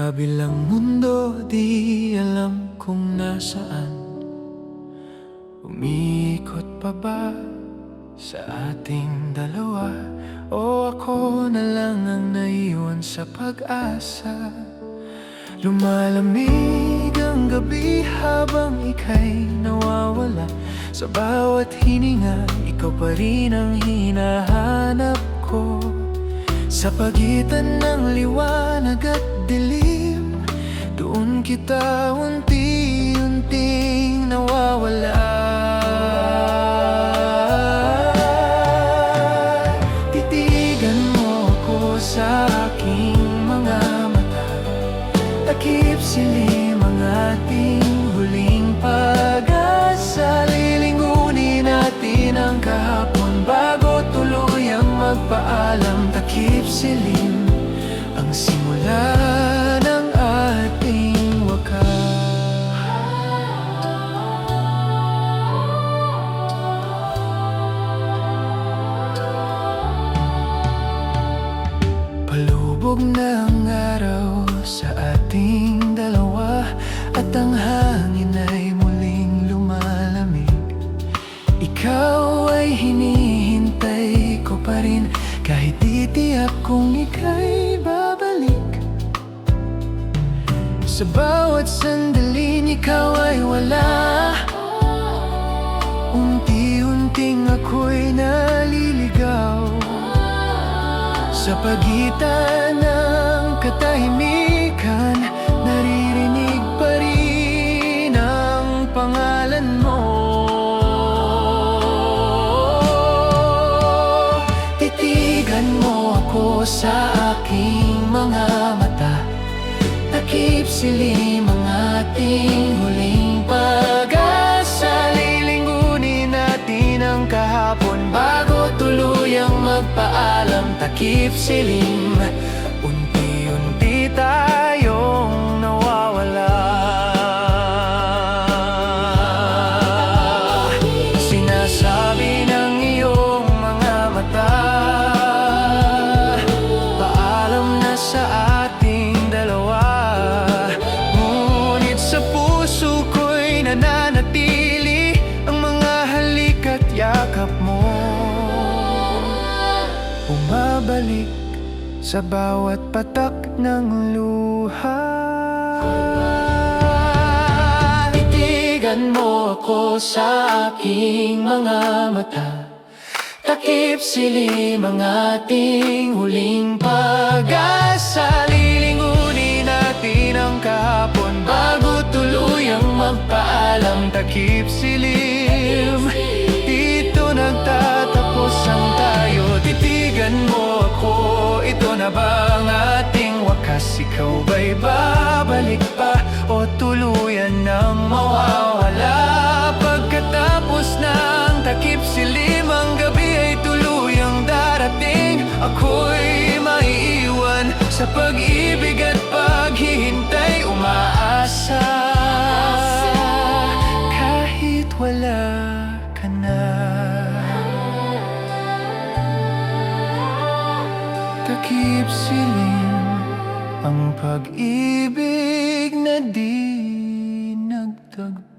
kabilang mundo, di alam kung nasaan. Umiikot pa ba sa ating dalawa? O ako na lang ang naiwan sa pag-asa? Lumalamig ang gabi habang ika'y nawawala. Sa bawat hininga, ikaw pa rin ang hinahanap ko. Sa pagitan ng liwanag at dilim, doon kita unti-unting nawawala. Titigan mo ako sa aking mga mata, takip silim ang ating huling pag-asa. Lilingunin natin ang kahapon bago tuluyang magpaalam. Takip silim ang simula ng ating wakas. Palubog na ang araw sa ating dalawa, at ang hangin ay muling lumalamig. Ikaw ay hinihintay ko pa rin, kahit di tiyak kung ika'y babalik. Sa bawat sandaling ikaw ay wala, unti-unting ako'y naliligaw. Sa pagitan ng katahimikan, naririnig pa rin ang pangalan mo. Sa aking mga mata, takip silim ang ating huling pag-asa. Lilingunin natin ang kahapon bago tuluyang magpaalam. Takip silim, unti-unti tayong nawawala. Sinasabi ng iyong mga mata, sa ating dalawa. Ngunit sa puso ko'y nananatili ang mga halik at yakap mo. Bumabalik sa bawat patak ng luha. Titigan mo ako sa aking mga mata, takip silim ang ating huling pag-asa. Lilingunin natin ang kahapon bago tuluyang magpaalam. Takip silim, dito nagtatapos ang tayo. Titigan mo ako, ito na ba ang ating wakas? Ikaw ba'y babalik pa o tuluyan nang mawawala? Pagkatapos ng takip silim, ang gabi ay tuluyang darating. Ako'y maiiwan sa pag-ibig at paghihintay, umaasa kahit wala ka na. Takip silim ang pag-ibig na di nagtagpo.